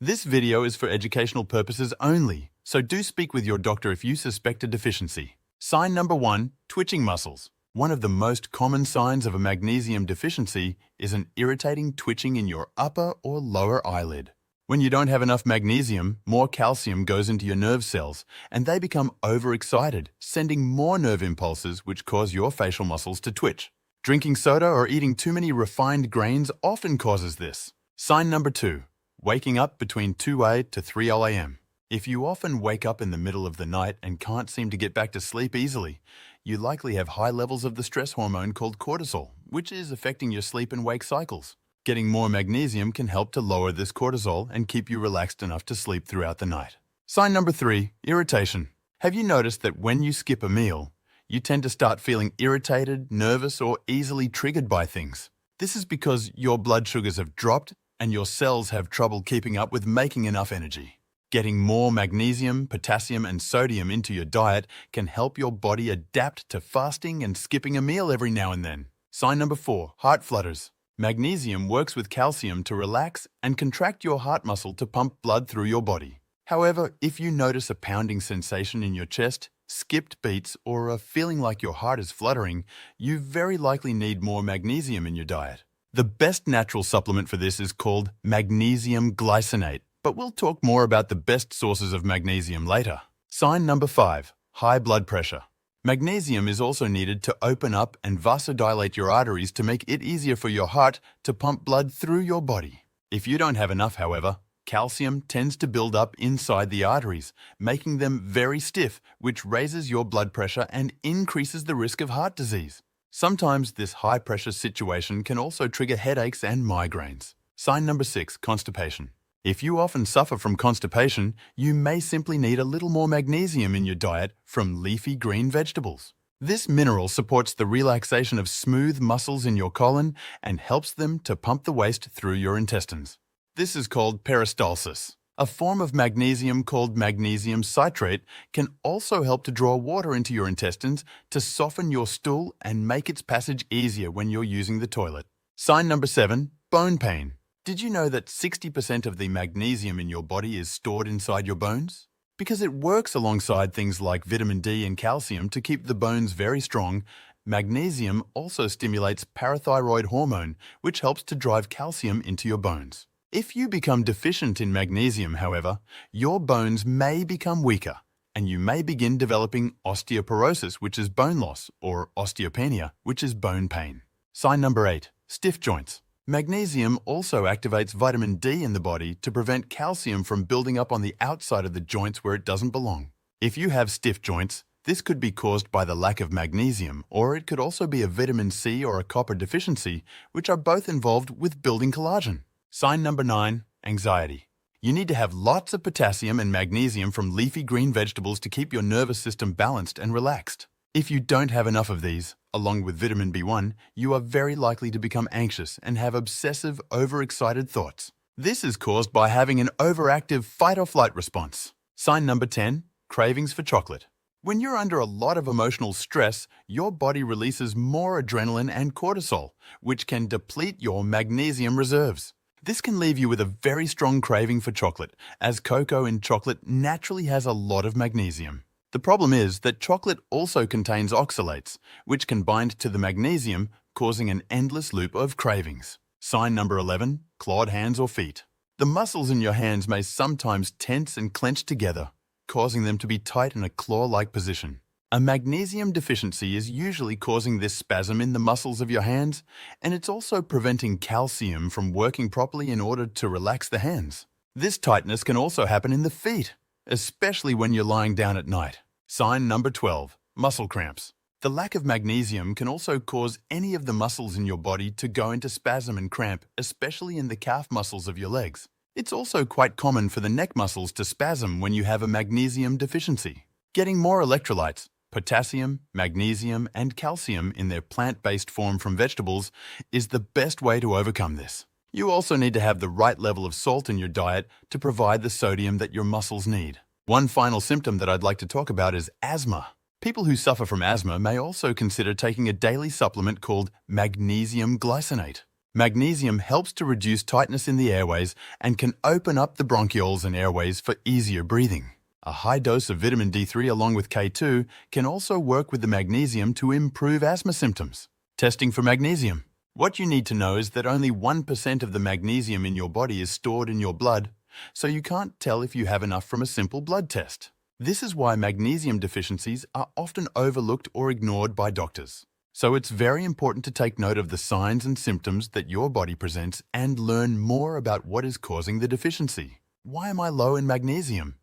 This video is for educational purposes only, so do speak with your doctor if you suspect a deficiency. Sign number 1, twitching muscles. One of the most common signs of a magnesium deficiency is an irritating twitching in your upper or lower eyelid. When you don't have enough magnesium, more calcium goes into your nerve cells, and they become overexcited, sending more nerve impulses which cause your facial muscles to twitch. Drinking soda or eating too many refined grains often causes this. Sign number 2. Waking up between 2 to 3 a.m. If you often wake up in the middle of the night and can't seem to get back to sleep easily, you likely have high levels of the stress hormone called cortisol, which is affecting your sleep and wake cycles. Getting more magnesium can help to lower this cortisol and keep you relaxed enough to sleep throughout the night. Sign number 3, irritation. Have you noticed that when you skip a meal, you tend to start feeling irritated, nervous, or easily triggered by things? This is because your blood sugars have dropped and your cells have trouble keeping up with making enough energy. Getting more magnesium, potassium, and sodium into your diet can help your body adapt to fasting and skipping a meal every now and then. Sign number 4, heart flutters. Magnesium works with calcium to relax and contract your heart muscle to pump blood through your body. However, if you notice a pounding sensation in your chest, skipped beats, or a feeling like your heart is fluttering, you very likely need more magnesium in your diet. The best natural supplement for this is called magnesium glycinate, but we'll talk more about the best sources of magnesium later. Sign number 5, high blood pressure. Magnesium is also needed to open up and vasodilate your arteries to make it easier for your heart to pump blood through your body. If you don't have enough, however, calcium tends to build up inside the arteries, making them very stiff, which raises your blood pressure and increases the risk of heart disease. Sometimes this high-pressure situation can also trigger headaches and migraines. Sign number 6, constipation. If you often suffer from constipation, you may simply need a little more magnesium in your diet from leafy green vegetables. This mineral supports the relaxation of smooth muscles in your colon and helps them to pump the waste through your intestines. This is called peristalsis. A form of magnesium called magnesium citrate can also help to draw water into your intestines to soften your stool and make its passage easier when you're using the toilet. Sign number 7, bone pain. Did you know that 60% of the magnesium in your body is stored inside your bones? Because it works alongside things like vitamin D and calcium to keep the bones very strong, magnesium also stimulates parathyroid hormone, which helps to drive calcium into your bones. If you become deficient in magnesium, however, your bones may become weaker, and you may begin developing osteoporosis, which is bone loss, or osteopenia, which is bone pain. Sign number 8, stiff joints. Magnesium also activates vitamin D in the body to prevent calcium from building up on the outside of the joints where it doesn't belong. If you have stiff joints, this could be caused by the lack of magnesium, or it could also be a vitamin C or a copper deficiency, which are both involved with building collagen. Sign number 9, anxiety. You need to have lots of potassium and magnesium from leafy green vegetables to keep your nervous system balanced and relaxed. If you don't have enough of these, along with vitamin B1, you are very likely to become anxious and have obsessive, overexcited thoughts. This is caused by having an overactive fight-or-flight response. Sign number 10, cravings for chocolate. When you're under a lot of emotional stress, your body releases more adrenaline and cortisol, which can deplete your magnesium reserves. This can leave you with a very strong craving for chocolate, as cocoa in chocolate naturally has a lot of magnesium. The problem is that chocolate also contains oxalates, which can bind to the magnesium, causing an endless loop of cravings. Sign number 11, clawed hands or feet. The muscles in your hands may sometimes tense and clench together, causing them to be tight in a claw-like position. A magnesium deficiency is usually causing this spasm in the muscles of your hands, and it's also preventing calcium from working properly in order to relax the hands. This tightness can also happen in the feet, especially when you're lying down at night. Sign number 12, muscle cramps. The lack of magnesium can also cause any of the muscles in your body to go into spasm and cramp, especially in the calf muscles of your legs. It's also quite common for the neck muscles to spasm when you have a magnesium deficiency. Getting more electrolytes, potassium, magnesium, and calcium in their plant-based form from vegetables is the best way to overcome this. You also need to have the right level of salt in your diet to provide the sodium that your muscles need. One final symptom that I'd like to talk about is asthma. People who suffer from asthma may also consider taking a daily supplement called magnesium glycinate. Magnesium helps to reduce tightness in the airways and can open up the bronchioles and airways for easier breathing. A high dose of vitamin D3 along with K2 can also work with the magnesium to improve asthma symptoms. Testing for magnesium. What you need to know is that only 1% of the magnesium in your body is stored in your blood, so you can't tell if you have enough from a simple blood test. This is why magnesium deficiencies are often overlooked or ignored by doctors. So it's very important to take note of the signs and symptoms that your body presents and learn more about what is causing the deficiency. Why am I low in magnesium?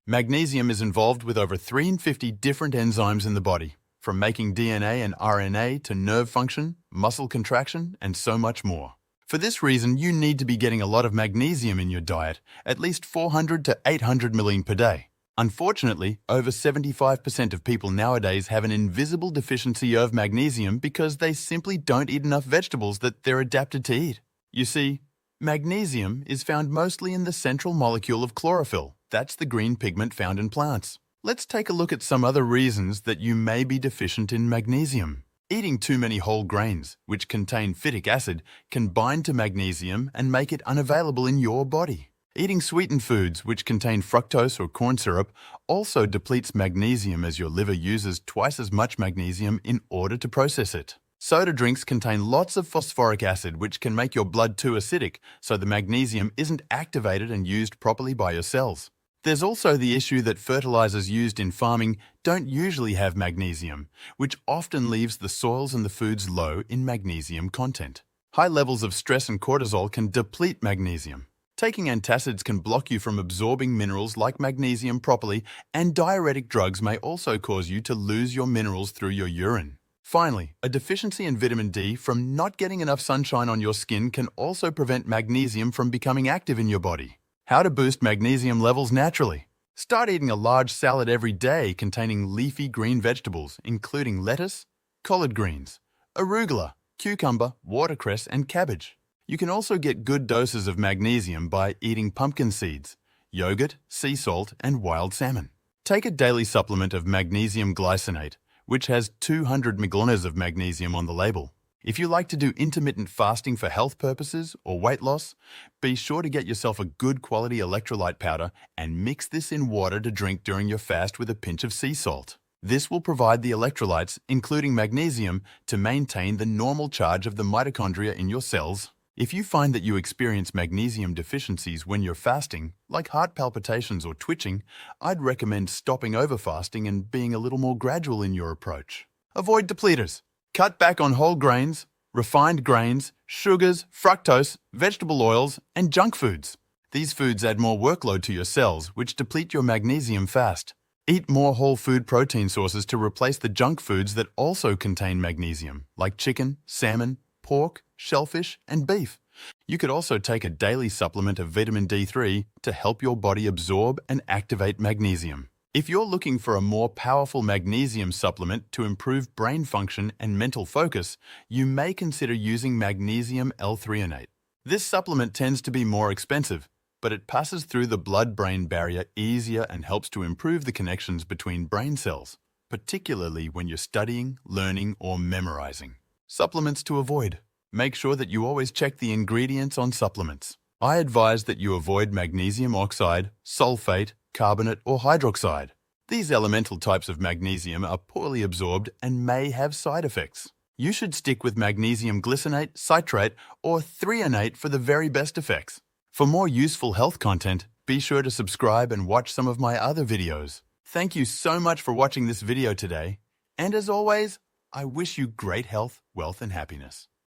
Magnesium is involved with over 350 different enzymes in the body, from making DNA and RNA to nerve function, muscle contraction, and so much more. For this reason, you need to be getting a lot of magnesium in your diet, at least 400 to 800 million per day. Unfortunately, over 75% of people nowadays have an invisible deficiency of magnesium because they simply don't eat enough vegetables that they're adapted to eat. You see, magnesium is found mostly in the central molecule of chlorophyll. That's the green pigment found in plants. Let's take a look at some other reasons that you may be deficient in magnesium. Eating too many whole grains, which contain phytic acid, can bind to magnesium and make it unavailable in your body. Eating sweetened foods, which contain fructose or corn syrup, also depletes magnesium as your liver uses twice as much magnesium in order to process it. Soda drinks contain lots of phosphoric acid, which can make your blood too acidic, so the magnesium isn't activated and used properly by your cells. There's also the issue that fertilizers used in farming don't usually have magnesium, which often leaves the soils and the foods low in magnesium content. High levels of stress and cortisol can deplete magnesium. Taking antacids can block you from absorbing minerals like magnesium properly, and diuretic drugs may also cause you to lose your minerals through your urine. Finally, a deficiency in vitamin D from not getting enough sunshine on your skin can also prevent magnesium from becoming active in your body. How to boost magnesium levels naturally. Start eating a large salad every day containing leafy green vegetables, including lettuce, collard greens, arugula, cucumber, watercress, and cabbage. You can also get good doses of magnesium by eating pumpkin seeds, yogurt, sea salt, and wild salmon. Take a daily supplement of magnesium glycinate, which has 200 mg of magnesium on the label. If you like to do intermittent fasting for health purposes or weight loss, be sure to get yourself a good quality electrolyte powder and mix this in water to drink during your fast with a pinch of sea salt. This will provide the electrolytes, including magnesium, to maintain the normal charge of the mitochondria in your cells. If you find that you experience magnesium deficiencies when you're fasting, like heart palpitations or twitching, I'd recommend stopping over fasting and being a little more gradual in your approach. Avoid depleters. Cut back on whole grains, refined grains, sugars, fructose, vegetable oils, and junk foods. These foods add more workload to your cells, which deplete your magnesium fast. Eat more whole food protein sources to replace the junk foods that also contain magnesium, like chicken, salmon, pork, shellfish, and beef. You could also take a daily supplement of vitamin D3 to help your body absorb and activate magnesium. If you're looking for a more powerful magnesium supplement to improve brain function and mental focus, you may consider using magnesium L-threonate. This supplement tends to be more expensive, but it passes through the blood-brain barrier easier and helps to improve the connections between brain cells, particularly when you're studying, learning, or memorizing. Supplements to avoid. Make sure that you always check the ingredients on supplements. I advise that you avoid magnesium oxide, sulfate, carbonate, or hydroxide. These elemental types of magnesium are poorly absorbed and may have side effects. You should stick with magnesium glycinate, citrate, or threonate for the very best effects. For more useful health content, be sure to subscribe and watch some of my other videos. Thank you so much for watching this video today, and as always, I wish you great health, wealth, and happiness.